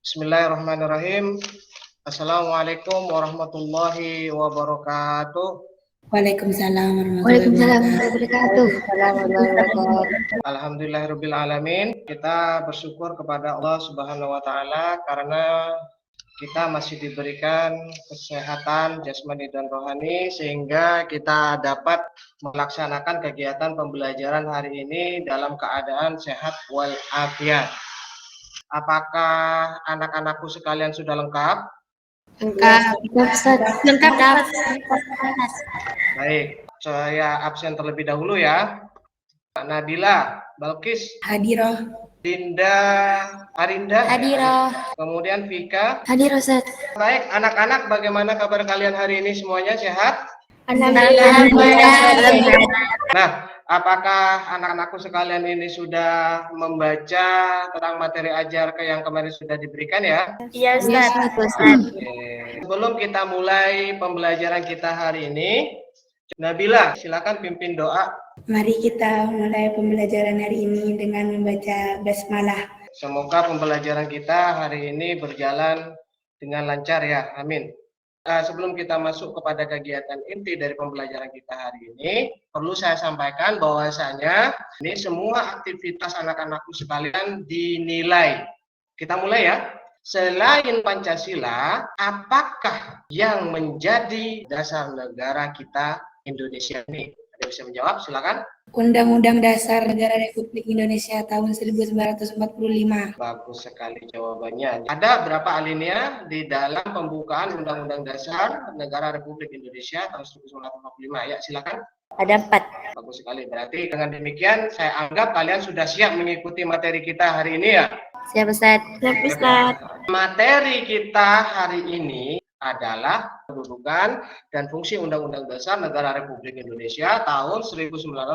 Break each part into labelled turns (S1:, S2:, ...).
S1: Bismillahirrahmanirrahim. Assalamualaikum warahmatullahi wabarakatuh.
S2: Waalaikumsalam warahmatullahi wabarakatuh.
S1: Alhamdulillahirabbil alamin. Kita bersyukur kepada Allah Subhanahu wa taala karena kita masih diberikan kesehatan jasmani dan rohani sehingga kita dapat melaksanakan kegiatan pembelajaran hari ini dalam keadaan sehat walafiat. Apakah anak-anakku sekalian sudah lengkap?
S2: Lengkap.
S1: Baik, saya absen terlebih dahulu ya. Nabila, Balkis,
S2: Hadiroh.
S1: Dinda, Arinda,
S2: Hadiroh.
S1: Kemudian Vika.
S2: Hadir Ustaz.
S1: Baik, anak-anak bagaimana kabar kalian hari ini, semuanya sehat?
S2: Alhamdulillah.
S1: Nah, apakah anak-anakku sekalian ini sudah membaca tentang materi ajar yang kemarin sudah diberikan ya?
S2: Iya Ustaz.
S1: Oke. Sebelum kita mulai pembelajaran kita hari ini, Nabila, silakan pimpin doa.
S2: Mari kita mulai pembelajaran hari ini dengan membaca basmalah.
S1: Semoga pembelajaran kita hari ini berjalan dengan lancar ya, amin. Sebelum kita masuk kepada kegiatan inti dari pembelajaran kita hari ini, perlu saya sampaikan bahwasanya ini semua aktivitas anak-anakku sekalian dinilai. Kita mulai ya. Selain Pancasila, apakah yang menjadi dasar negara kita Indonesia ini? Ada bisa menjawab? Silakan.
S2: Undang-Undang Dasar Negara Republik Indonesia tahun 1945.
S1: Bagus sekali jawabannya. Ada berapa alinea di dalam pembukaan Undang-Undang Dasar Negara Republik Indonesia tahun 1945? Ya, silakan.
S2: Ada 4.
S1: Bagus sekali. Berarti dengan demikian saya anggap kalian sudah siap mengikuti materi kita hari ini ya.
S2: Siap Ustaz. Siap Ustaz.
S1: Materi kita hari ini adalah kedudukan dan fungsi Undang-Undang Dasar Negara Republik Indonesia tahun 1945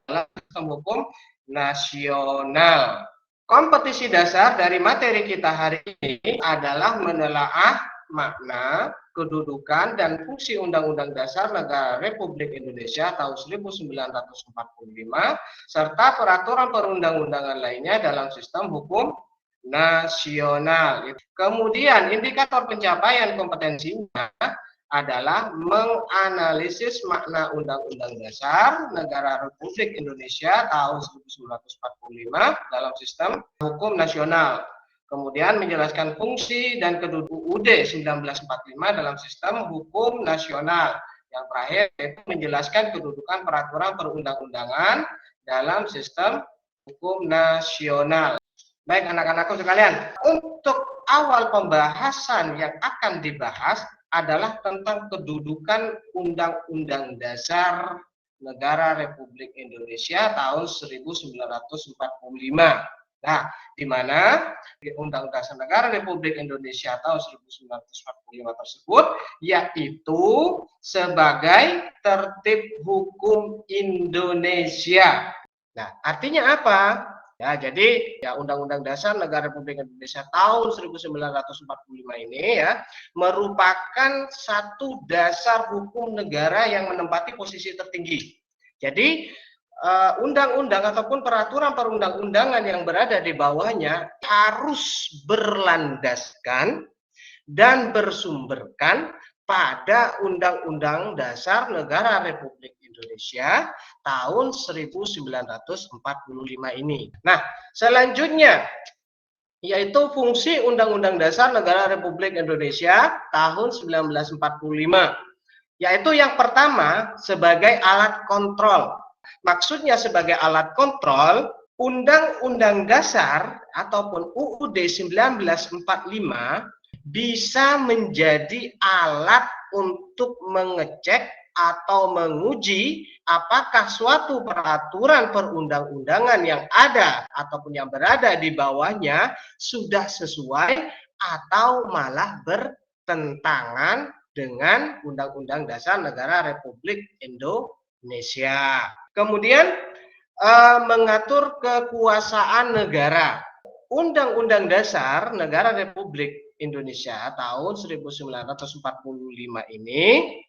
S1: dalam sistem hukum nasional. Kompetisi dasar dari materi kita hari ini adalah menelaah makna, kedudukan, dan fungsi Undang-Undang Dasar Negara Republik Indonesia tahun 1945 serta peraturan perundang-undangan lainnya dalam sistem hukum nasional. Kemudian indikator pencapaian kompetensinya adalah menganalisis makna Undang-Undang Dasar Negara Republik Indonesia tahun 1945 dalam sistem hukum nasional. Kemudian menjelaskan fungsi dan kedudukan UUD 1945 dalam sistem hukum nasional. Yang terakhir yaitu menjelaskan kedudukan peraturan perundang-undangan dalam sistem hukum nasional. Baik anak-anakku sekalian, untuk awal pembahasan yang akan dibahas adalah tentang kedudukan Undang-Undang Dasar Negara Republik Indonesia tahun 1945. Nah, di mana Undang-Undang Dasar Negara Republik Indonesia tahun 1945 tersebut yaitu sebagai tertib hukum Indonesia. Nah, artinya apa? Ya, jadi ya Undang-Undang Dasar Negara Republik Indonesia tahun 1945 ini ya merupakan satu dasar hukum negara yang menempati posisi tertinggi. Jadi undang-undang ataupun peraturan perundang-undangan yang berada di bawahnya harus berlandaskan dan bersumberkan pada Undang-Undang Dasar Negara Republik Indonesia tahun 1945 ini. Nah, selanjutnya yaitu fungsi Undang-Undang Dasar Negara Republik Indonesia tahun 1945. Yaitu yang pertama sebagai alat kontrol. Maksudnya sebagai alat kontrol, Undang-Undang Dasar ataupun UUD 1945 bisa menjadi alat untuk mengecek atau menguji apakah suatu peraturan perundang-undangan yang ada ataupun yang berada di bawahnya sudah sesuai atau malah bertentangan dengan Undang-Undang Dasar Negara Republik Indonesia. Kemudian mengatur kekuasaan negara. Undang-Undang Dasar Negara Republik Indonesia tahun 1945 ini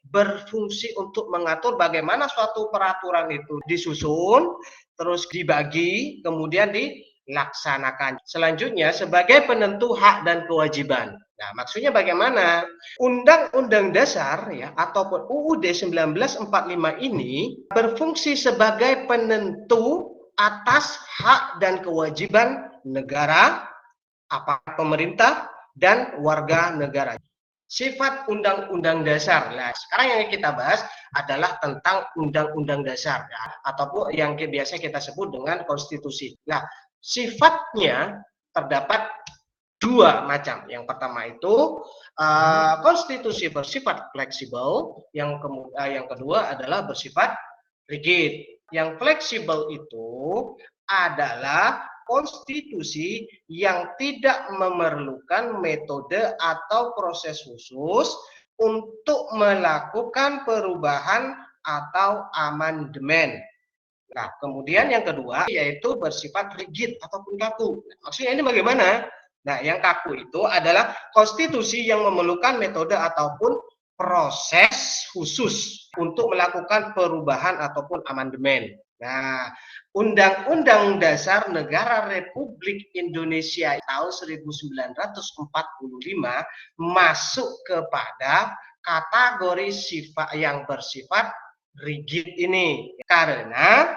S1: berfungsi untuk mengatur bagaimana suatu peraturan itu disusun, terus dibagi, kemudian dilaksanakan. Selanjutnya sebagai penentu hak dan kewajiban. Nah, maksudnya bagaimana? Undang-Undang Dasar ya ataupun UUD 1945 ini berfungsi sebagai penentu atas hak dan kewajiban negara, aparat pemerintah, dan warga negara. Sifat Undang-Undang Dasar. Nah, sekarang yang kita bahas adalah tentang Undang-Undang Dasar ya, ataupun yang biasa kita sebut dengan konstitusi. Nah, sifatnya terdapat dua macam. Yang pertama itu konstitusi bersifat fleksibel, yang kedua adalah bersifat rigid. Yang fleksibel itu adalah konstitusi yang tidak memerlukan metode atau proses khusus untuk melakukan perubahan atau amandemen. Nah, kemudian yang kedua yaitu bersifat rigid ataupun kaku. Maksudnya ini bagaimana? Nah, yang kaku itu adalah konstitusi yang memerlukan metode ataupun proses khusus untuk melakukan perubahan ataupun amandemen. Nah, Undang-Undang Dasar Negara Republik Indonesia tahun 1945 masuk kepada kategori sifat yang bersifat rigid ini karena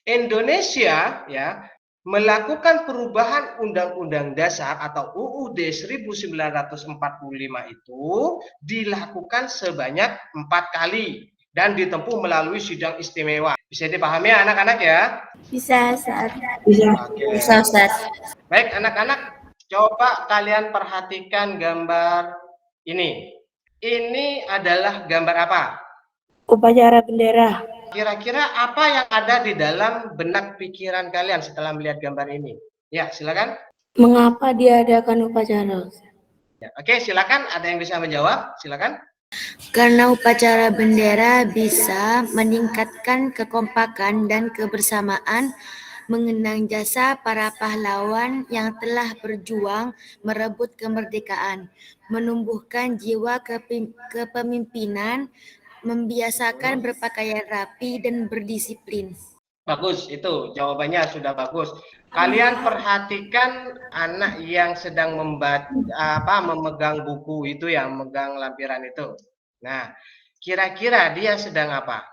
S1: Indonesia ya melakukan perubahan Undang-Undang Dasar atau UUD 1945 itu dilakukan sebanyak 4 kali dan ditempuh melalui sidang istimewa. Bisa dipahami ya anak-anak ya?
S2: Bisa, Ustaz.
S1: Oke.
S2: Bisa, Ustaz.
S1: Baik anak-anak, coba kalian perhatikan gambar ini. Ini adalah gambar apa?
S2: Upacara bendera.
S1: Kira-kira apa yang ada di dalam benak pikiran kalian setelah melihat gambar ini? Ya, silakan.
S2: Mengapa diadakan upacara?
S1: Ya, oke, silakan. Ada yang bisa menjawab? Silakan.
S3: Karena upacara bendera bisa meningkatkan kekompakan dan kebersamaan, mengenang jasa para pahlawan yang telah berjuang merebut kemerdekaan, menumbuhkan jiwa kepemimpinan, membiasakan berpakaian rapi dan berdisiplin.
S1: Bagus, itu jawabannya sudah bagus. Kalian perhatikan anak yang sedang memegang buku itu ya, memegang lampiran itu. Nah, kira-kira dia sedang apa?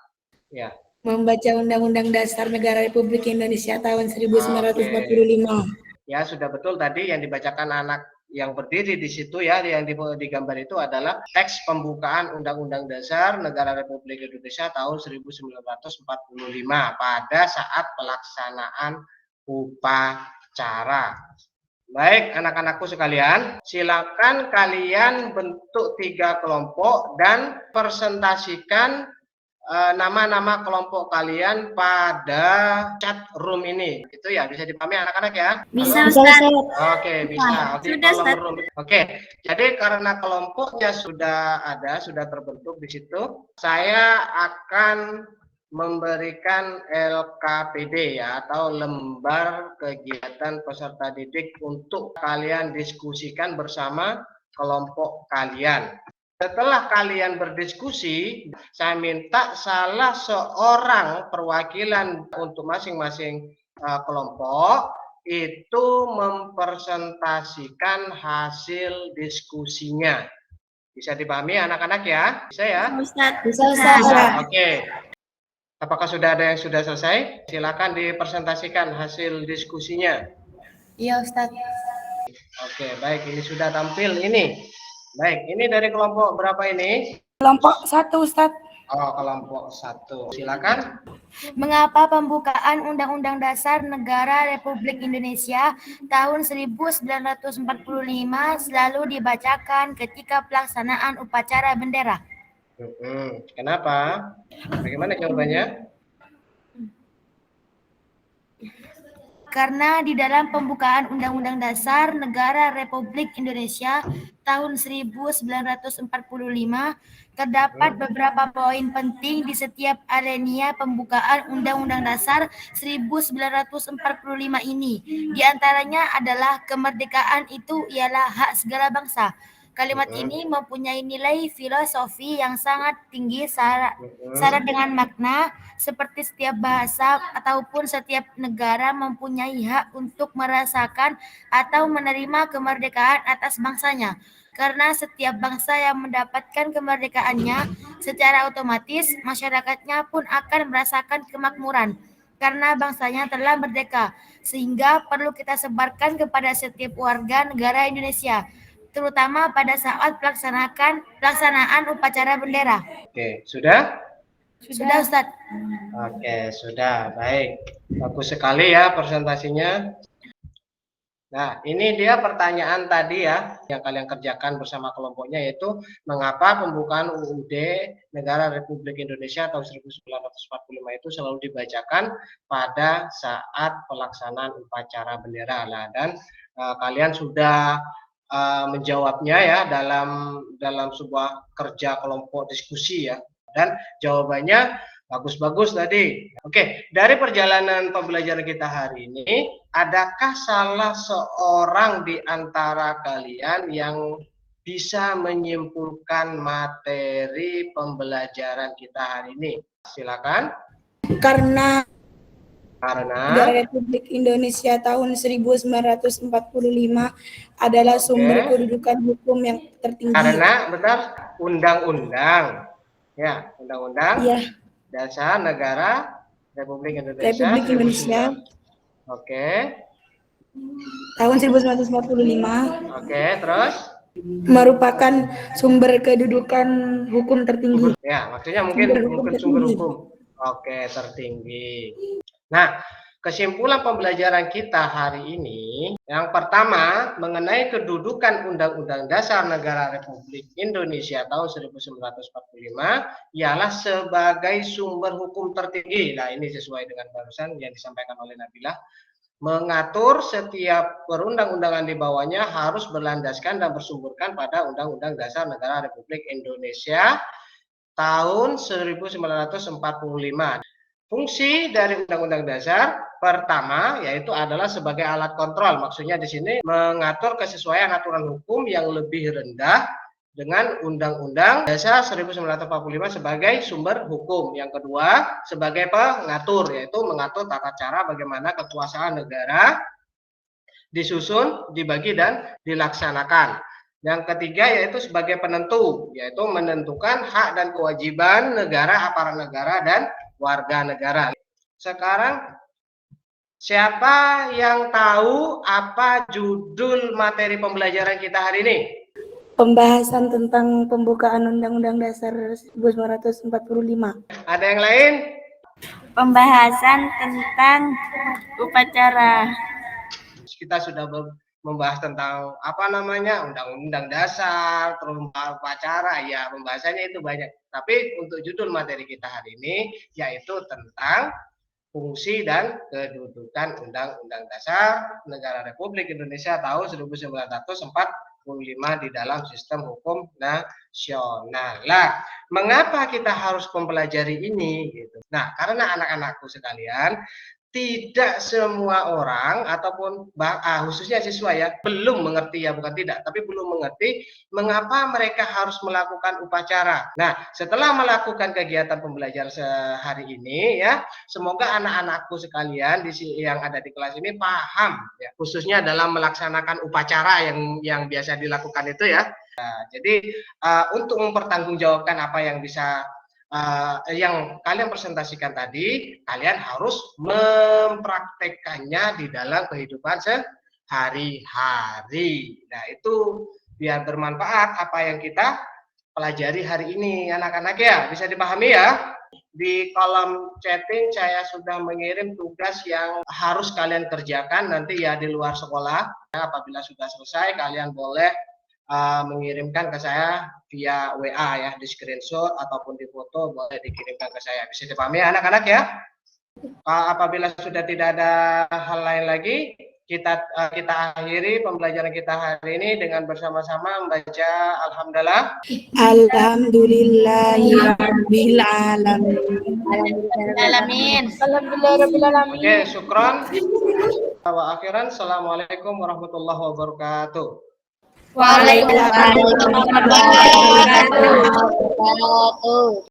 S1: Ya.
S2: Membaca Undang-Undang Dasar Negara Republik Indonesia tahun 1945.
S1: Ya, sudah betul tadi yang dibacakan anak yang berdiri di situ ya, yang di gambar itu adalah teks pembukaan Undang-Undang Dasar Negara Republik Indonesia tahun 1945 pada saat pelaksanaan upacara. Baik, anak-anakku sekalian, silakan kalian bentuk 3 kelompok dan presentasikan nama-nama kelompok kalian pada chat room ini. Itu ya, bisa dipahami anak-anak ya?
S3: Bisa, Ustaz.
S1: Oke, bisa.
S3: Sudah, Ustaz.
S1: Oke, jadi karena kelompoknya sudah ada, sudah terbentuk di situ, saya akan memberikan LKPD ya, atau lembar kegiatan peserta didik untuk kalian diskusikan bersama kelompok kalian. Setelah kalian berdiskusi, saya minta salah seorang perwakilan untuk masing-masing kelompok itu mempresentasikan hasil diskusinya. Bisa dipahami anak-anak ya? Bisa ya?
S3: Ustaz.
S1: Bisa. Oke. Apakah sudah ada yang sudah selesai? Silakan dipresentasikan hasil diskusinya.
S3: Iya, Ustaz.
S1: Oke, baik. Ini sudah tampil ini. Baik, ini dari kelompok berapa ini?
S2: Kelompok 1, Ustaz.
S1: Oh, kelompok 1. Silakan.
S3: Mengapa pembukaan Undang-Undang Dasar Negara Republik Indonesia tahun 1945 selalu dibacakan ketika pelaksanaan upacara bendera?
S1: Kenapa? Bagaimana jawabannya?
S3: Karena di dalam pembukaan Undang-Undang Dasar Negara Republik Indonesia tahun 1945 terdapat beberapa poin penting di setiap alinea pembukaan Undang-Undang Dasar 1945 ini. Di antaranya adalah kemerdekaan itu ialah hak segala bangsa. Kalimat ini mempunyai nilai filosofi yang sangat tinggi syarat dengan makna seperti setiap bahasa ataupun setiap negara mempunyai hak untuk merasakan atau menerima kemerdekaan atas bangsanya. Karena setiap bangsa yang mendapatkan kemerdekaannya, secara otomatis masyarakatnya pun akan merasakan kemakmuran karena bangsanya telah merdeka, sehingga perlu kita sebarkan kepada setiap warga negara Indonesia, terutama pada saat pelaksanaan upacara bendera.
S1: Oke, sudah?
S3: Sudah, Ustadz.
S1: Oke, sudah. Baik. Bagus sekali ya presentasinya. Nah, ini dia pertanyaan tadi ya, yang kalian kerjakan bersama kelompoknya, yaitu mengapa pembukaan UUD Negara Republik Indonesia tahun 1945 itu selalu dibacakan pada saat pelaksanaan upacara bendera. Nah, dan kalian sudah menjawabnya ya dalam sebuah kerja kelompok diskusi ya, dan jawabannya bagus-bagus tadi. Oke, dari perjalanan pembelajaran kita hari ini, adakah salah seorang di antara kalian yang bisa menyimpulkan materi pembelajaran kita hari ini? Silakan.
S2: Karena Negara Republik Indonesia tahun 1945 adalah sumber kedudukan hukum yang tertinggi.
S1: Karena benar undang-undang. Ya, undang-undang.
S2: Ya.
S1: Dasar Negara Republik Indonesia.
S2: Republik Indonesia.
S1: Oke.
S2: Tahun 1945.
S1: Oke, terus?
S2: Merupakan sumber kedudukan hukum tertinggi.
S1: Ya, maksudnya mungkin sumber hukum. Oke, tertinggi. Nah, kesimpulan pembelajaran kita hari ini, yang pertama mengenai kedudukan Undang-Undang Dasar Negara Republik Indonesia tahun 1945 ialah sebagai sumber hukum tertinggi. Nah, ini sesuai dengan barusan yang disampaikan oleh Nabila. Mengatur setiap perundang-undangan di bawahnya harus berlandaskan dan bersumberkan pada Undang-Undang Dasar Negara Republik Indonesia tahun 1945. Fungsi dari Undang-Undang Dasar pertama yaitu adalah sebagai alat kontrol. Maksudnya di sini mengatur kesesuaian aturan hukum yang lebih rendah dengan Undang-Undang Dasar 1945 sebagai sumber hukum. Yang kedua sebagai pengatur, yaitu mengatur tata cara bagaimana kekuasaan negara disusun, dibagi dan dilaksanakan. Yang ketiga yaitu sebagai penentu, yaitu menentukan hak dan kewajiban negara, aparat negara dan warga negara. Sekarang siapa yang tahu apa judul materi pembelajaran kita hari ini?
S2: Pembahasan tentang pembukaan Undang-Undang Dasar 1945.
S1: Ada yang lain?
S3: Pembahasan tentang upacara.
S1: Kita sudah membahas tentang apa namanya Undang-Undang Dasar, terus upacara, ya pembahasannya itu banyak. Tapi untuk judul materi kita hari ini yaitu tentang fungsi dan kedudukan Undang-Undang Dasar Negara Republik Indonesia tahun 1945 di dalam sistem hukum nasional. Lah, mengapa kita harus mempelajari ini? Gitu. Nah, karena anak-anakku sekalian, tidak semua orang ataupun khususnya siswa ya belum mengerti, ya bukan tidak, tapi belum mengerti mengapa mereka harus melakukan upacara. Nah, setelah melakukan kegiatan pembelajaran sehari ini ya, semoga anak-anakku sekalian yang ada di kelas ini paham ya, khususnya dalam melaksanakan upacara yang biasa dilakukan itu ya. Nah, jadi untuk mempertanggungjawabkan apa yang bisa yang kalian presentasikan tadi, kalian harus mempraktekkannya di dalam kehidupan sehari-hari. Nah, itu biar bermanfaat apa yang kita pelajari hari ini, anak-anak ya. Bisa dipahami ya? Di kolom chatting saya sudah mengirim tugas yang harus kalian kerjakan nanti ya di luar sekolah. Apabila sudah selesai, kalian boleh mengirimkan ke saya via WA ya, di screenshot ataupun di foto boleh dikirimkan ke saya. Bisa dipahami ya anak-anak ya? Apabila sudah tidak ada hal lain lagi, kita akhiri pembelajaran kita hari ini dengan bersama-sama membaca Alhamdulillah.
S2: Alhamdulillahirabbil alamin.
S1: Oke, syukron. Wa akhiran, assalamualaikum warahmatullahi wabarakatuh.
S2: Waalaikumsalam warahmatullahi wabarakatuh.
S3: wabarakatuh.